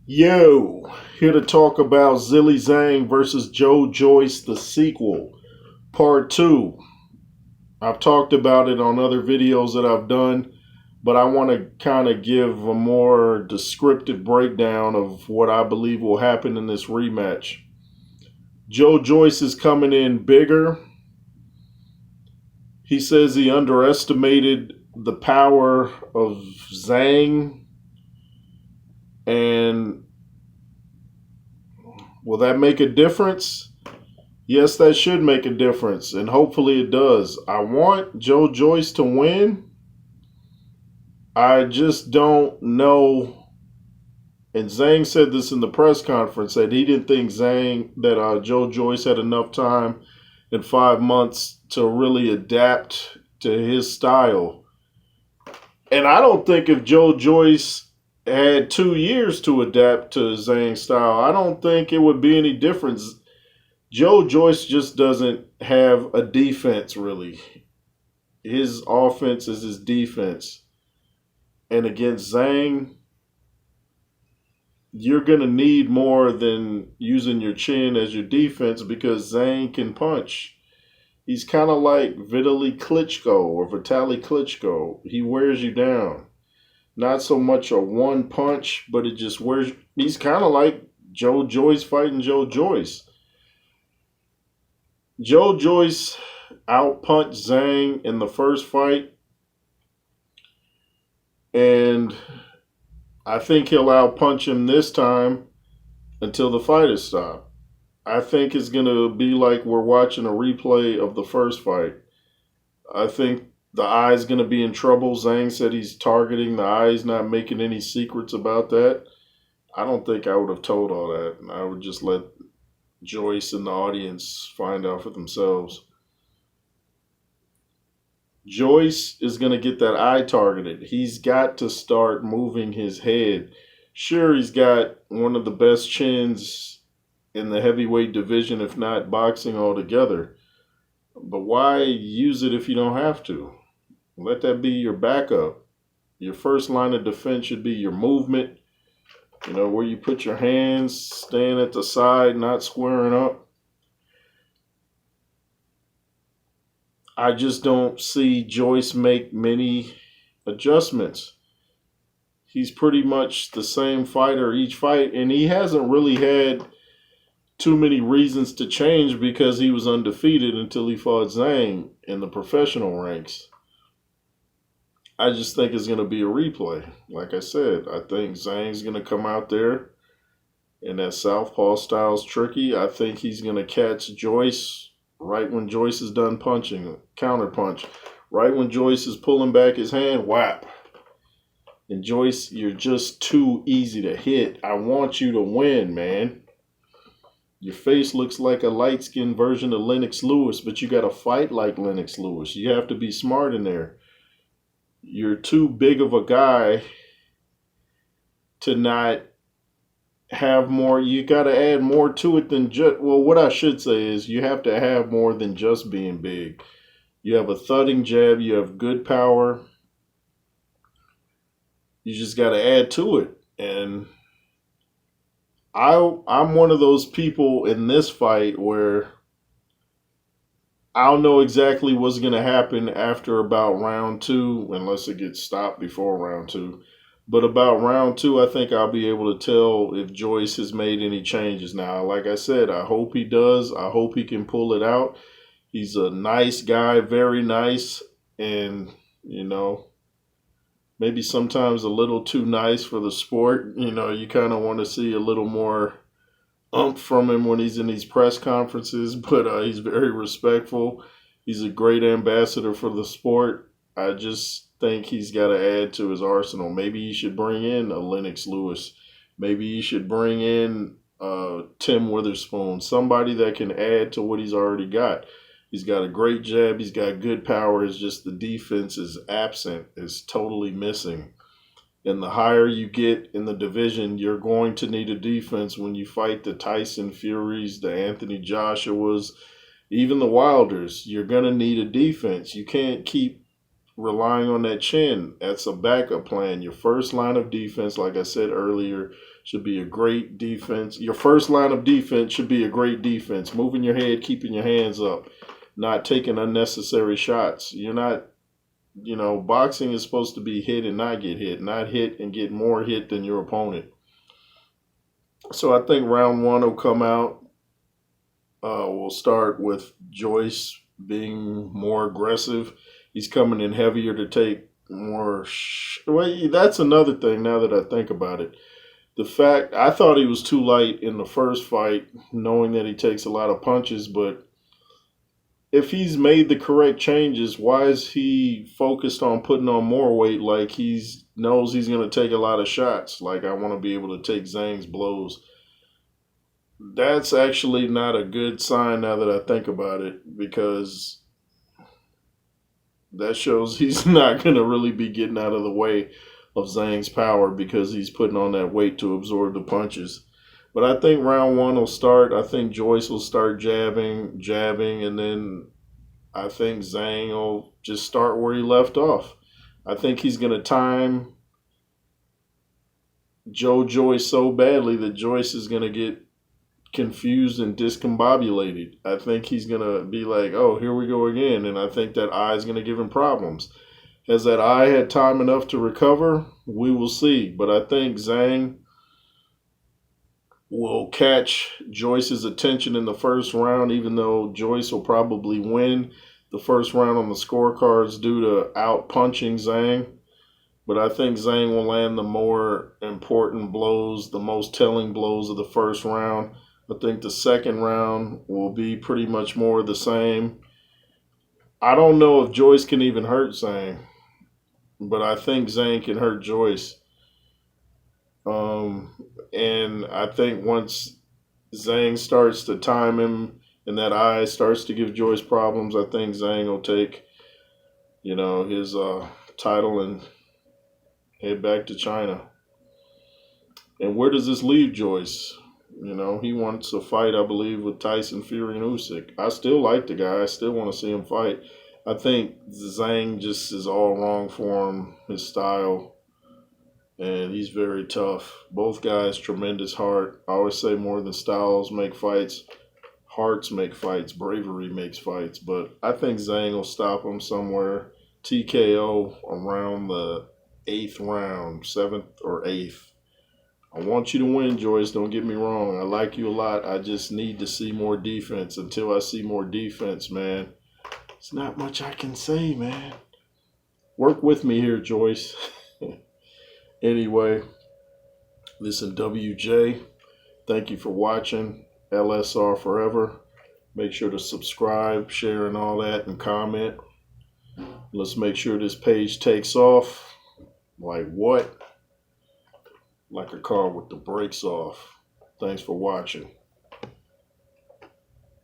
Yo, here to talk about Zhang versus Joyce, the sequel, part two. I've talked about it on other videos that I've done, but I want to kind of give a more descriptive breakdown of what I believe will happen in this rematch. Joyce is coming in bigger. He says he underestimated the power of Zhang, and will that make a difference? Yes, that should make a difference, and hopefully it does. I want Joyce to win. I just don't know. And Zhang said this in the press conference that he didn't think Joyce had enough time in 5 months to really adapt to his style. And I don't think if Joyce had 2 years to adapt to Zhang's style, I don't think it would be any difference. Joyce just doesn't have a defense, really. His offense is his defense. And against Zhang, you're going to need more than using your chin as your defense because Zhang can punch. He's kind of like Vitaly Klitschko. He wears you down. Not so much a one punch, but it just wears. He's kind of like Joyce fighting Joyce. Joyce outpunched Zhang in the first fight, and I think he'll outpunch him this time until the fight is stopped. I think it's going to be like we're watching a replay of the first fight. I think the eye's going to be in trouble. Zhang said he's targeting the eye. He's not making any secrets about that. I don't think I would have told all that. I would just let Joyce and the audience find out for themselves. Joyce is going to get that eye targeted. He's got to start moving his head. Sure, he's got one of the best chins in the heavyweight division, if not boxing altogether. But why use it if you don't have to? Let that be your backup. Your first line of defense should be your movement. Where you put your hands, staying at the side, not squaring up. I just don't see Joyce make many adjustments. He's pretty much the same fighter each fight, and he hasn't really had too many reasons to change because he was undefeated until he fought Zhang in the professional ranks. I just think it's going to be a replay. Like I said, I think Zhang's going to come out there, and that southpaw style's tricky. I think he's going to catch Joyce right when Joyce is done punching, counter punch. Right when Joyce is pulling back his hand, whap. And Joyce, you're just too easy to hit. I want you to win, man. Your face looks like a light-skinned version of Lennox Lewis, but you got to fight like Lennox Lewis. You have to be smart in there. You're too big of a guy to not have more. You got to add more to it than just, well, what I should say is you have to have more than just being big. You have a thudding jab. You have good power. You just got to add to it. And I'm one of those people in this fight where I don't know exactly what's going to happen after about round two, unless it gets stopped before round two. But about round two, I think I'll be able to tell if Joyce has made any changes. Now, like I said, I hope he does. I hope he can pull it out. He's a nice guy, very nice. And, maybe sometimes a little too nice for the sport. You kind of want to see a little more oomph from him when he's in these press conferences, but he's very respectful. He's a great ambassador for the sport. I just think he's got to add to his arsenal. Maybe he should bring in a Lennox Lewis. Maybe he should bring in Tim Witherspoon, somebody that can add to what he's already got. He's got a great jab. He's got good power. It's just the defense is absent, is totally missing. And the higher you get in the division, you're going to need a defense when you fight the Tyson Furies, the Anthony Joshuas, even the Wilders. You're going to need a defense. You can't keep relying on that chin. That's a backup plan. Your first line of defense, like I said earlier, should be a great defense. Your first line of defense should be a great defense. Moving your head, keeping your hands up, not taking unnecessary shots. You're not, boxing is supposed to be hit and not get hit, not hit and get more hit than your opponent. So I think round one will come out. We'll start with Joyce being more aggressive. He's coming in heavier to take more. Well, that's another thing now that I think about it. The fact I thought he was too light in the first fight, knowing that he takes a lot of punches, but if he's made the correct changes, why is he focused on putting on more weight like knows he's going to take a lot of shots? Like, I want to be able to take Zhang's blows. That's actually not a good sign now that I think about it, because that shows he's not going to really be getting out of the way of Zhang's power because he's putting on that weight to absorb the punches. But I think round one will start. I think Joyce will start jabbing, and then I think Zhang will just start where he left off. I think he's going to time Joyce so badly that Joyce is going to get confused and discombobulated. I think he's going to be like, oh, here we go again. And I think that eye is going to give him problems. Has that eye had time enough to recover? We will see. But I think Zhang will catch Joyce's attention in the first round, even though Joyce will probably win the first round on the scorecards due to out-punching Zhang. But I think Zhang will land the more important blows, the most telling blows of the first round. I think the second round will be pretty much more the same. I don't know if Joyce can even hurt Zhang, but I think Zhang can hurt Joyce. And I think once Zhang starts to time him and that eye starts to give Joyce problems, I think Zhang will take, his title and head back to China. And where does this leave Joyce? He wants a fight, I believe, with Tyson Fury and Usyk. I still like the guy. I still want to see him fight. I think Zhang just is all wrong for him, his style, and he's very tough. Both guys, tremendous heart. I always say more than styles make fights, hearts make fights, bravery makes fights. But I think Zhang will stop him somewhere, TKO around the 8th round, 7th or 8th. I want you to win, Joyce. Don't get me wrong. I like you a lot. I just need to see more defense. Until I see more defense, man, it's not much I can say, man. Work with me here, Joyce. Anyway, this is N.W.J. Thank you for watching. LSR forever. Make sure to subscribe, share, and all that, and comment. Let's make sure this page takes off. Like what? Like a car with the brakes off. Thanks for watching.